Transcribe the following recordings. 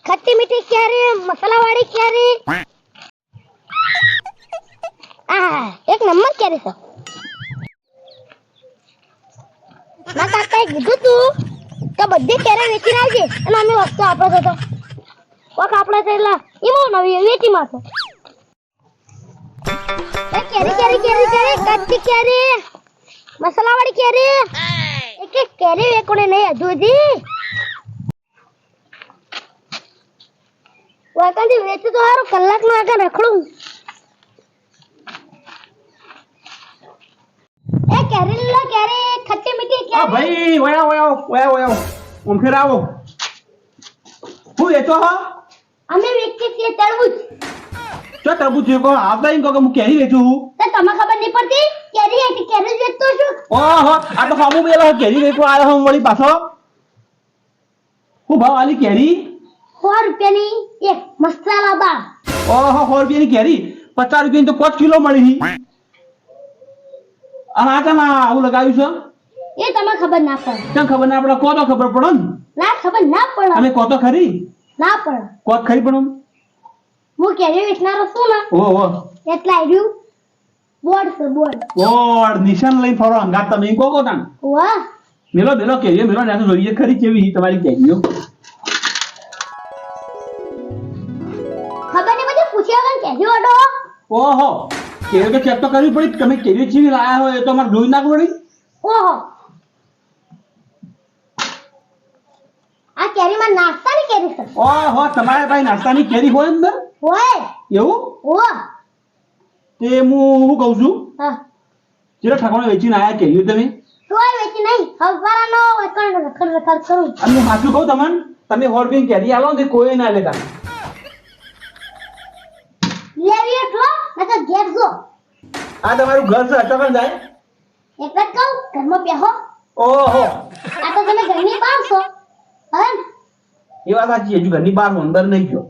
खट्टी मीठी कैरी, मसाला वाली कैरी, एक नंबर कैरी છે. ના કાકા કીધું તું કે બધી કેરી વેચી આવજે અને અમે વસ્તુ આપડે તો કોક આપણે તો એટલે ઈમો નવી વેચી માથે. એ કેરી કેરી કેરી કેરી કચ્ચી કેરી, મસાલા વાળી કેરી, એક કેરી વેકોને નહીં હજુજી. વાકાંથી વેચું તો હારું કલાકનું આગળ રખડું. એ કેરી લો કેરી ખટ્ટી મીઠી કેરી. આ ભાઈ વયા ઓમ ફેર આવો. હું વેચો હો? અમે વેચીએ છીએ તરબૂચ. ચો તરબૂચ વેચો આવતા ઈ કહો કે હું કેરી વેચું. તો તમને ખબર નહીં પડતી કેરી હતી કેરી જ વેચતો છું. ઓહો આ તો સામુ બેલો કેરી વેચવા આવ્યો હું વળી પાછો. હું ભાવ આલી કેરી 100 રૂપિયાની એક મસાલા બા. ઓહો 100 રૂપિયાની કેરી 50 રૂપિયાની તો 5 કિલો મળી. અને આ તમે આવું લગાવ્યું છે એ તમને ખબર ના પડે. કેમ ખબર ના પડે? કો તો ખબર પડે ને. ના ખબર ના પડે. અમે કો તો ખરી ના પડે. કોત ખરી પણ હું કેરી વેચનારો છું ને ઓહો એટલે આવ્યું બોર્ડ છે બોર્ડ. ઓર નિશાન લઈને ફરો અંગાત તમે કો કો તાન વાહ મેલો મેલો કેરીઓ મેલો ને આ તો જોઈએ ખરી કેવી તમારી કેરીઓ. ખબર નહીં બધું પૂછ્યા વગર કેરી ઓડો. ઓહો કેરીઓ તો ચેક તો કરવી પડી. તમે કેરીઓ ચીવી લાયા હોય એ તો અમારે જોઈ નાખવું પડી. ઓહો આ કેરીમાં નાસ્તાની કેરી છે. ઓહો તમારે ભાઈ નાસ્તાની કેરી હોય અંદર હોય એવું? ઓહ તે હું કહું છું હા ચેલો ઠાકોર વેચીને આયા કેરીઓ તમે. તોય વેચી નહીં હવારાનો વકણ રખડ રખડ કરું. અને હું સાચું કહું તમને તમે 100 રૂપિયાની કેરી આલો ને તે કોઈ ના લેતા. લેવી એટલો નકર ઘેર જો. આ તમારું ઘર છે અટકણ જાય. એટલે જ કહું ઘરમાં બેહો. ઓહો આ તો તમે ઘરની બહાર છો હવે ને? એ વાત સાચી. હજુ ઘરની બહાર હું અંદર નહીં ગયો.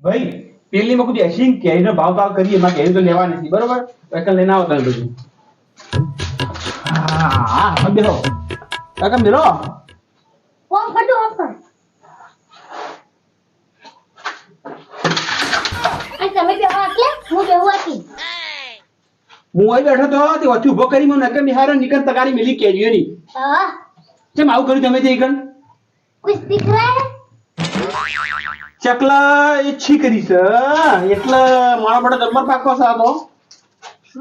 ભાઈ પેલી માં કુછ એસી કેરીનો ભાવ ભાવ કરીએ એમાં કેરી તો લેવાની નથી બરોબર. એકલ લઈને આવો તમે બધું. હા હા બેહો કાકા બેરો. ફોન કરજો ઓફર. આ તમે બેહો એટલે હું બેહું હતી. હું અહીં બેઠો તો તે ઓછી ઉભો કરી મને નકર નિહારો નિકન તગારી મિલી કેરીઓની. હા કેમ આવું કર્યું તમે તે એકન? કુછ દિખ રહા હે? ચકલા એ છી કરી છે એટલે મારા બડો દરબાર પાકો છે આ તો.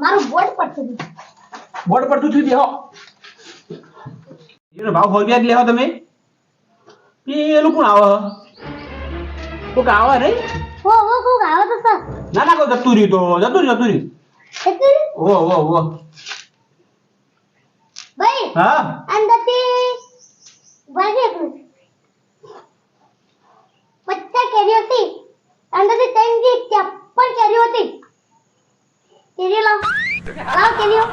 મારું બોર્ડ પર છે. બોર્ડ પર તું બેહો. એનો ભાવ હોય ગયા લેવા તમે. પેલું કોણ આવે? કોક આવે રે? હો આવો તો સર. ના ના કોઈ જતું રહ્યું તો જતું રહ્યું. એટલે ઓ ભાઈ હા અંદરથી વાગે એટલું 50 કેરીઓ હતી અંદરથી 3 થી 53 કેરીઓ હતી. કેરીઓ લાવ કેરીઓ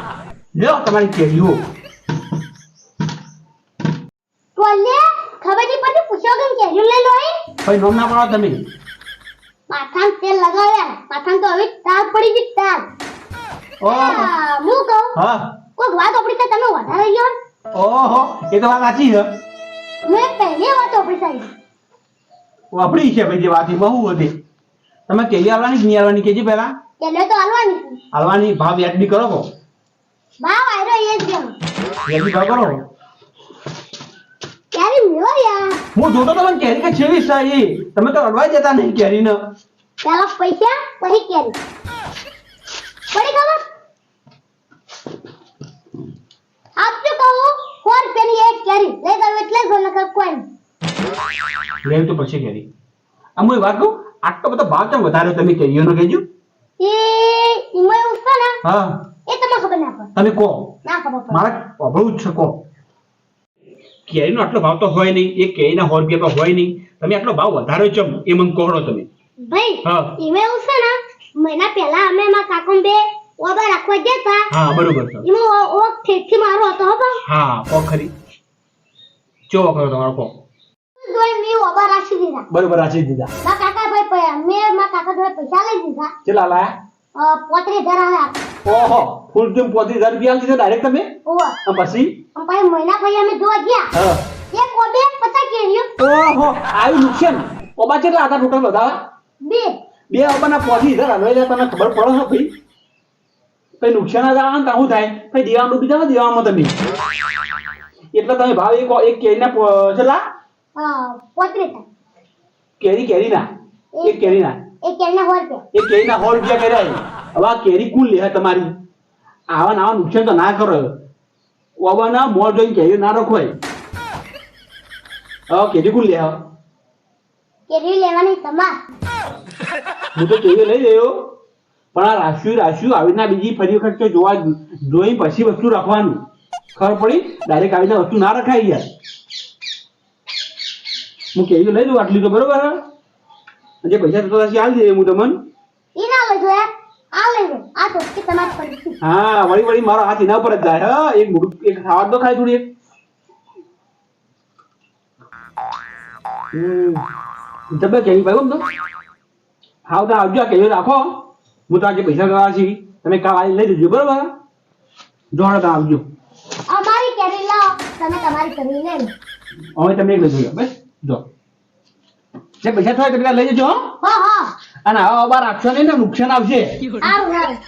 લ્યો તમારી કેરીઓ. ટોલે ખબર નહીં પડતી પૂછ્યો કે કેરીઓ લઈ લો એ. ભાઈ નોમ ના પાડો તમે. માથામાં તેલ લગાવ્યા માથામાં તો હવે તાર પડી ગઈ તાર. ઓહો હું કહું હા કોઈક વાત આપણી તો તમે વધારે ગયો. ઓહો એ તો વાત સાચી છે. મેં પહેલી વાત આપણી સાહેબ વાપરી છે ભાઈ જે વાત એમાં શું હતી? તમે કેરી આવવાની કે નહીં આવવાની કેજી પહેલા કેરીઓ તો હાલવાની છે. આવવાની ભાવ યાદ કરો કો. ભાવ આવ્યો એ જ ગયો. યાદ ભાવ કરો. કેરી મેળો યાર. હું જોતો તો પણ કેરી કે છેવી સાઈ તમે તો અડવાઈ જતા નહીં કેરી ને. પેલા પૈસા પછી કેરી પડી ખબર. આપ શું કહું 100 રૂપિયાની એક કેરી લઈ જાવ એટલે જ નકર કોઈ નહીં. લેવી તો પછી કેરી. આમ હું વાત કહું આટલો બધો ભાવ કેમ વધાર્યો તમે કેરીઓનો કહેજો. એ ઈમાં એવું છે ને હા એ તમને ખબર ના પડે. તમે કહો ના ખબર પડે. મારે અભળું જ છે કહો. કેરીનો આટલો ભાવ તો હોય નહીં. એક કેરીના 100 રૂપિયા તો હોય નહીં. તમે આટલો ભાવ વધાર્યો ચમ એ મને કહો તમે. ભાઈ હા ઈમાં એવું છે ને મહિના પહેલા અમે માં કાકમ બે ઓબા રાખવા જતા. હા બરોબર છે. ઈમાં ઓ ઠેઠી મારો હતો હો ભાઈ. હા કહો ખરી. ચો કરો તમારો કહો. દોય મે ઓબા રાખી દીધા. બરોબર રાખી દીધા. માં કાકા ભાઈ મેં માં કાકા જોડે પૈસા લઈ દીધા. કેટલા લાયા? 35,000 આપ્યા. ઓહો ફૂલ ટીમ 35,000 રૂપિયા લીધા ડાયરેક્ટ તમે. ઓવા અને પછી પણ પછી મહિના પછી અમે જોવા ગયા હા એક ઓબે 50 કેરીઓ ઓહો આવ્યું નુકસાન ઓબા કેટલા હતા ટોટલ બધા બે બે ઓબાના પોથી ઇધર હલવાઈ જાય તને ખબર પડે છે ભાઈ કઈ નુકસાન જ આવે ને તો શું થાય કઈ દેવાનું ડૂબી જાવ દેવામાં તમે એટલે તમે ભાવ એક કેરીના છેલ્લા 35 કેરીના એક કેરીના એક કેરીના 100 રૂપિયા એક કેરીના 100 રૂપિયા કર્યા હવે આ કેરી કુલ લે તમારી આવા નુકસાન તો ના કરો ઓબાના મોર જોઈને કેરી ના રખવાય હવે કેરી કુલ લે કેરી લેવાની તમાર હું તો કેરી લઈ રહ્યો પણ આ રાશ્યું આવીના બીજી ફરી વખત કે જોઈ પછી વસ્તુ રાખવાનું ખબર પડી ડાયરેક્ટ આવીને વસ્તુ ના રખાય યાર હું કેરી લઈ લઉં આટલી તો બરોબર જે પૈસા થતા હશે હાલ દે હું તમને ઈ ના લેજો યાર આ લેજો આ તો કે તમાર પડી હા વળી મારો હાથ એના ઉપર જ જાય હા એક મોટું એક ખાવા તો ખાય થોડી એક તમે કેવી ભાઈ તો હાવ તો આવજો આ કેવી રાખો હું તો આજે પૈસા કરવા છે તમે કાલ લઈ જજો બરોબર જોડે તો આવજો અમારી કેરી લાવો તમે તમારી કેરી લે લો હવે તમે એક લઈ જજો બસ જો જે પૈસા થાય તો પેલા લઈ જજો હો હા હા અને આવા બાર રાખશો નહીં ને નુકસાન આવશે સારું સારું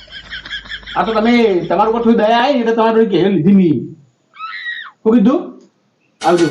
આ તો તમે તમારા ઉપર થોડી દયા આવી એટલે તમારે થોડી કેવી લીધી મી શું કીધું આવજો